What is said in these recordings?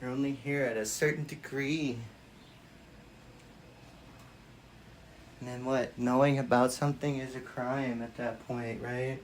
You're only here at a certain degree. And then what? Knowing about something is a crime at that point, right?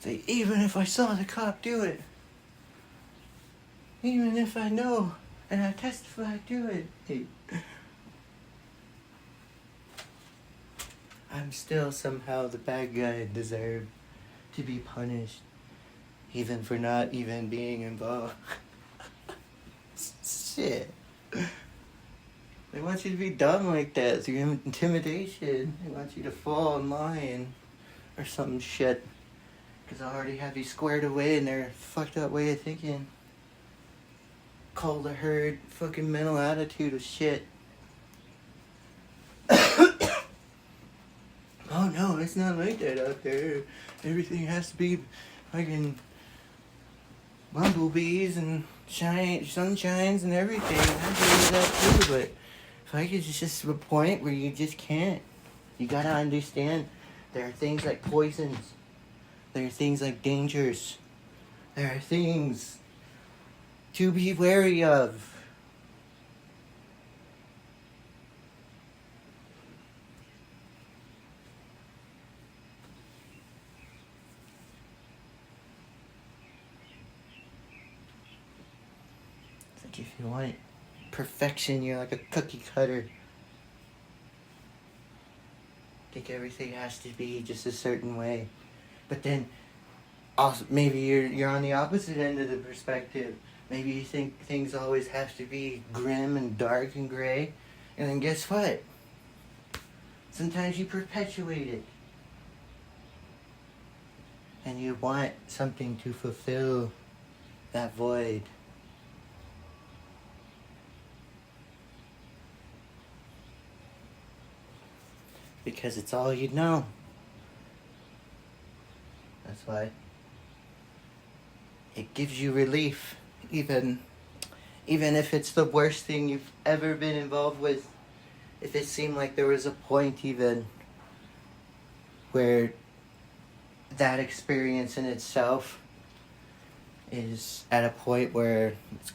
Say, even if I saw the cop do it, even if I know and I testify to it, hey, I'm still somehow the bad guy and deserve to be punished, even for not even being involved. Shit. They want you to be dumb like that through intimidation. They want you to fall in line or some shit. Because I already have you squared away in their fucked up way of thinking. Call the herd fucking mental attitude of shit. Oh no, it's not like that out there. Everything has to be fucking bumblebees and sunshines and everything. I do that too, but like it's just a point where you just can't. You gotta understand there are things like poisons. There are things like dangers. There are things to be wary of. It's like if you want perfection, you're like a cookie cutter. Think everything has to be just a certain way. But then also maybe you're on the opposite end of the perspective. Maybe you think things always have to be grim and dark and gray. And then guess what? Sometimes you perpetuate it. And you want something to fulfill that void. Because it's all you know. That's why it gives you relief, even if it's the worst thing you've ever been involved with. If it seemed like there was a point even where that experience in itself is at a point where it's,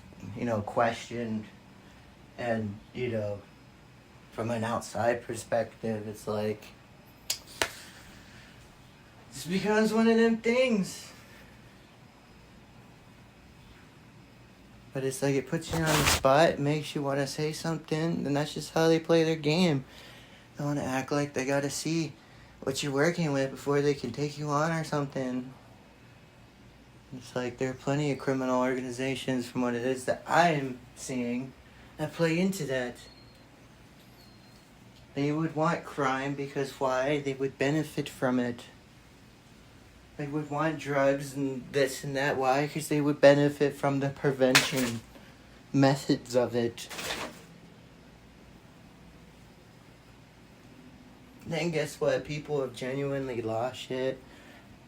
questioned, and, from an outside perspective, it's like, this becomes one of them things. But it's like it puts you on the spot, it makes you want to say something, and that's just how they play their game. They want to act like they got to see what you're working with before they can take you on or something. It's like there are plenty of criminal organizations, from what it is that I'm seeing, that play into that. They would want crime because why? They would benefit from it. They would want drugs and this and that. Why? Because they would benefit from the prevention methods of it. Then guess what? People have genuinely lost shit.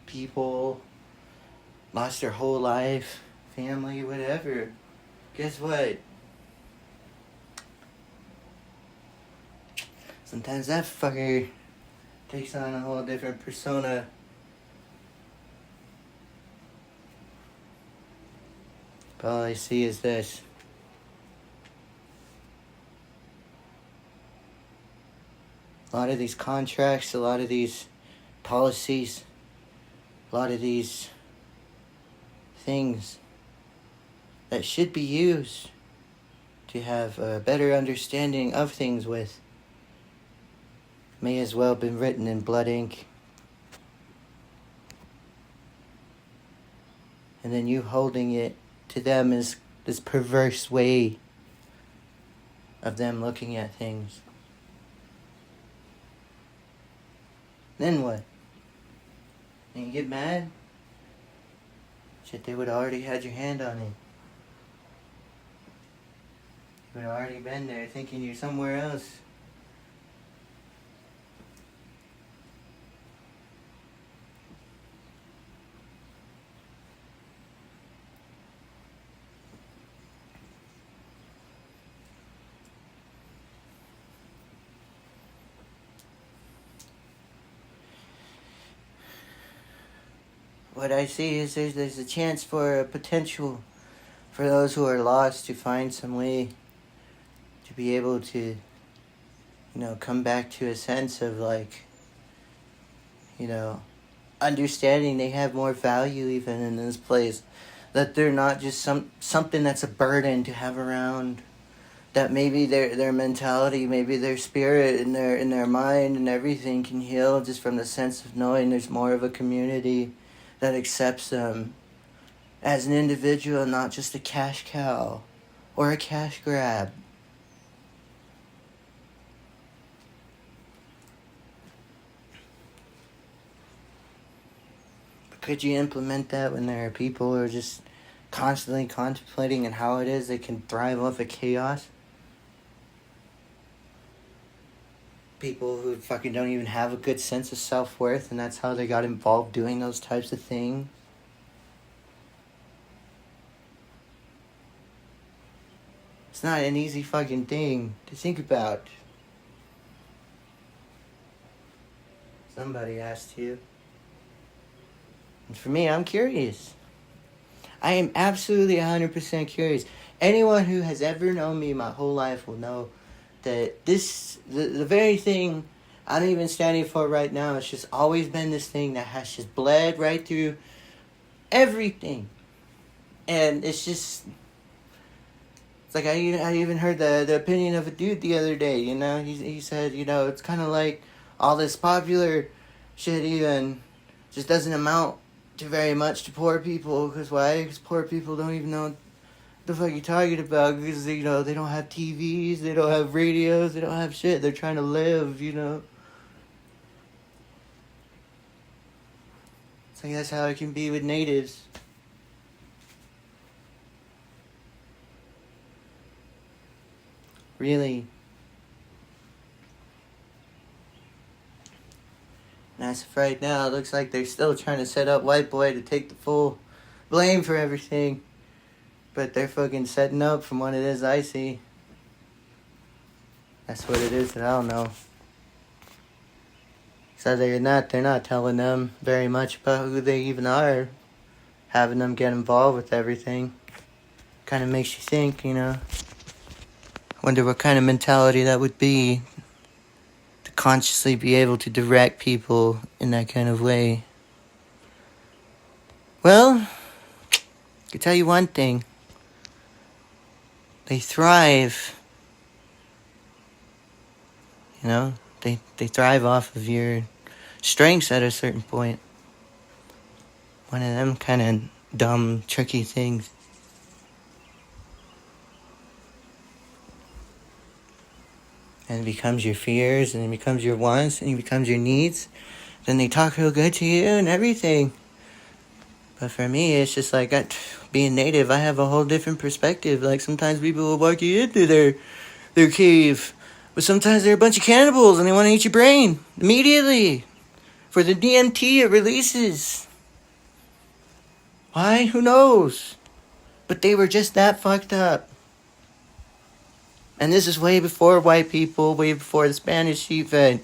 People lost their whole life, family, whatever. Guess what? Sometimes that fucker takes on a whole different persona. But all I see is this. A lot of these contracts, a lot of these policies, a lot of these things that should be used to have a better understanding of things with may as well have been written in blood ink. And then you holding it to them is this perverse way of them looking at things. Then what? And you get mad? Shit, they would have already had your hand on it. You would have already been there thinking you're somewhere else. what I see is there's a chance for a potential for those who are lost to find some way to be able to, come back to a sense of like, understanding they have more value even in this place. That they're not just something that's a burden to have around. That maybe their mentality, maybe their spirit and their mind and everything can heal just from the sense of knowing there's more of a community that accepts them as an individual, not just a cash cow or a cash grab. But could you implement that when there are people who are just constantly contemplating on how it is they can thrive off of chaos? People who fucking don't even have a good sense of self-worth, and that's how they got involved doing those types of things. It's not an easy fucking thing to think about. Somebody asked you. And for me, I'm curious. I am absolutely 100% curious. Anyone who has ever known me my whole life will know that the very thing I'm even standing for right now, it's just always been this thing that has just bled right through everything. And it's just, it's like I even heard the opinion of a dude the other day, he said, it's kind of like all this popular shit even just doesn't amount to very much to poor people. Because why? Because poor people don't even know the fuck you talking about, because they don't have TVs, they don't have radios, they don't have shit. They're trying to live, It's like that's how it can be with natives. Really. And as of right now, it looks like they're still trying to set up White Boy to take the full blame for everything. But they're fucking setting up, from what it is I see. That's what it is that I don't know. So they're not telling them very much about who they even are. Having them get involved with everything. Kind of makes you think, Wonder what kind of mentality that would be. To consciously be able to direct people in that kind of way. Well, I can tell you one thing. They thrive. They thrive off of your strengths at a certain point. One of them kind of dumb, tricky things. And it becomes your fears, and it becomes your wants, and it becomes your needs. Then they talk real good to you and everything. But for me, it's just like, being native, I have a whole different perspective. Like, sometimes people will walk you into their cave. But sometimes they're a bunch of cannibals, and they want to eat your brain immediately. For the DMT it releases. Why? Who knows? But they were just that fucked up. And this is way before white people, way before the Spanish sheep fed.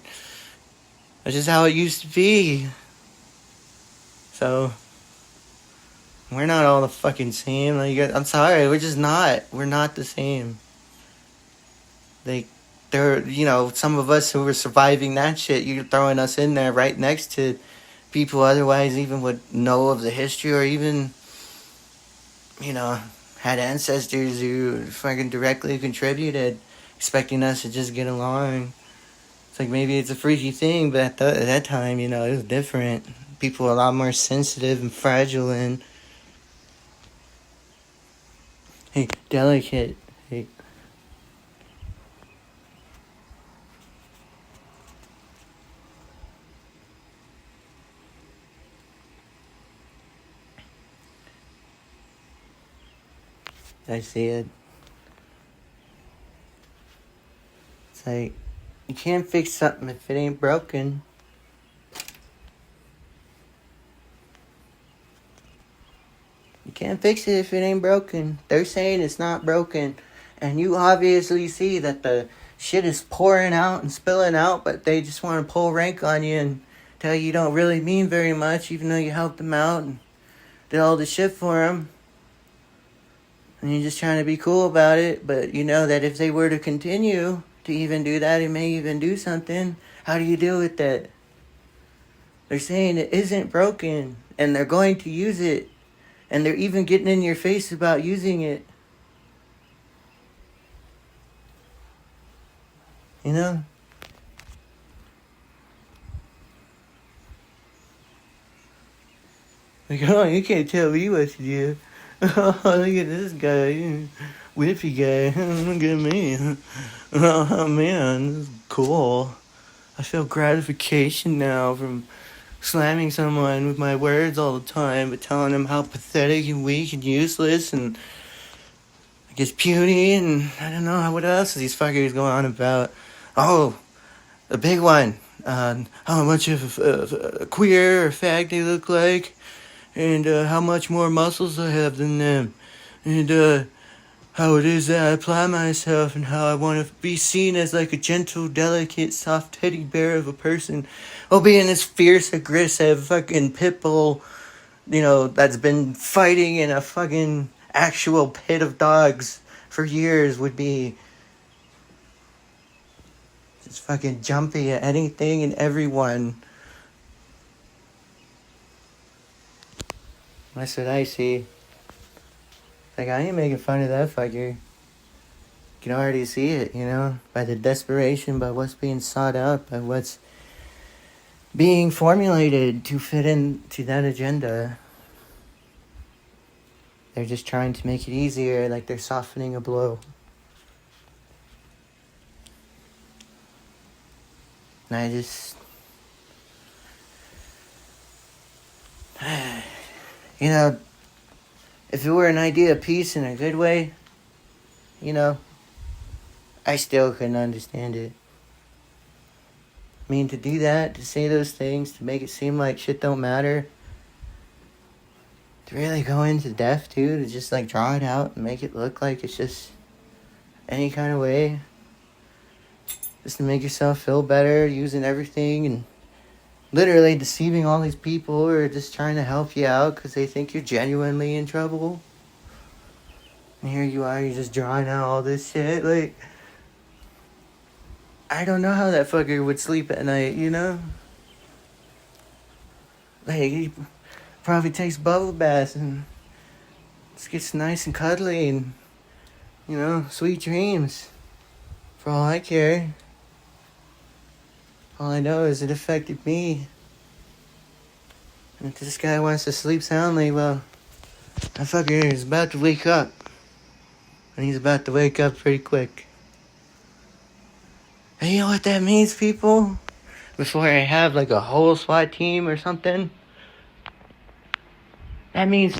That's just how it used to be. So, we're not all the fucking same. I'm sorry, we're just not. We're not the same. Some of us who were surviving that shit, you're throwing us in there right next to people otherwise even would know of the history, or even, had ancestors who fucking directly contributed, expecting us to just get along. It's like, maybe it's a freaky thing, but at that time, it was different. People were a lot more sensitive and fragile and, delicate. I see it. It's like, you can't fix something if it ain't broken. You can't fix it if it ain't broken. They're saying it's not broken. And you obviously see that the shit is pouring out and spilling out, but they just want to pull rank on you and tell you don't really mean very much, even though you helped them out. And did all the shit for him. And you're just trying to be cool about it, but you know that if they were to continue to even do that, it may even do something. How do you deal with that? They're saying it isn't broken, and they're going to use it, and they're even getting in your face about using it. You know? Like, oh, you can't tell me what to do. Oh, look at this guy. Whippy guy. Look at me. Oh, man, this is cool. I feel gratification now from slamming someone with my words all the time, but telling them how pathetic and weak and useless and I guess puny and I don't know what else these fuckers go on about. Oh, the big one. How much of a queer or fag they look like, and how much more muscles I have than them, and how it is that I apply myself, and how I want to be seen as like a gentle, delicate, soft teddy bear of a person, while being this fierce, aggressive fucking pit bull, you know, that's been fighting in a fucking actual pit of dogs for years would be. Just fucking jumpy at anything and everyone. That's what I see. Like, I ain't making fun of that fucker. You can already see it, you know? By the desperation, by what's being sought out, by what's being formulated to fit into that agenda. They're just trying to make it easier, like they're softening a blow. And I just... You know, if it were an idea of peace in a good way, you know, I still couldn't understand it. I mean, to do that, to say those things, to make it seem like shit don't matter, to really go into depth, too, to just, like, draw it out and make it look like it's just any kind of way, just to make yourself feel better, using everything and literally deceiving all these people who are just trying to help you out because they think you're genuinely in trouble. And here you are, you're just drawing out all this shit. Like, I don't know how that fucker would sleep at night, you know? Like, he probably takes bubble baths and just gets nice and cuddly and, you know, sweet dreams. For all I care. All I know is it affected me. And if this guy wants to sleep soundly, well, that fucker is about to wake up. And he's about to wake up pretty quick. And you know what that means, people? Before I have like a whole SWAT team or something, that means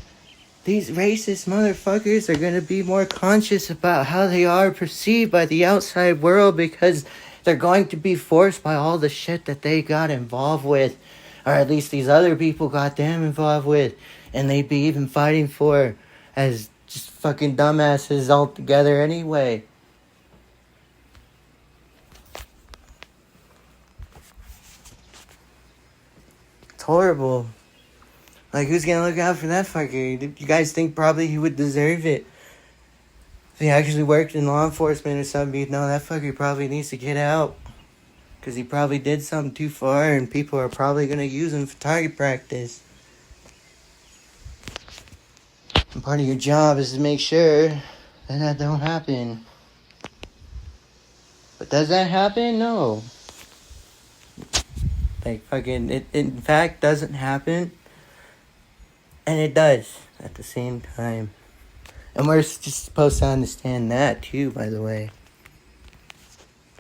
these racist motherfuckers are gonna be more conscious about how they are perceived by the outside world because they're going to be forced by all the shit that they got involved with. Or at least these other people got them involved with. And they'd be even fighting for as just fucking dumbasses altogether anyway. It's horrible. Like, who's gonna look out for that fucker? You guys think probably he would deserve it? If he actually worked in law enforcement or something, you'd know that fucker probably needs to get out. Because he probably did something too far and people are probably going to use him for target practice. And part of your job is to make sure that don't happen. But does that happen? No. Like, fucking, it in fact doesn't happen. And it does at the same time. And we're just supposed to understand that too, by the way.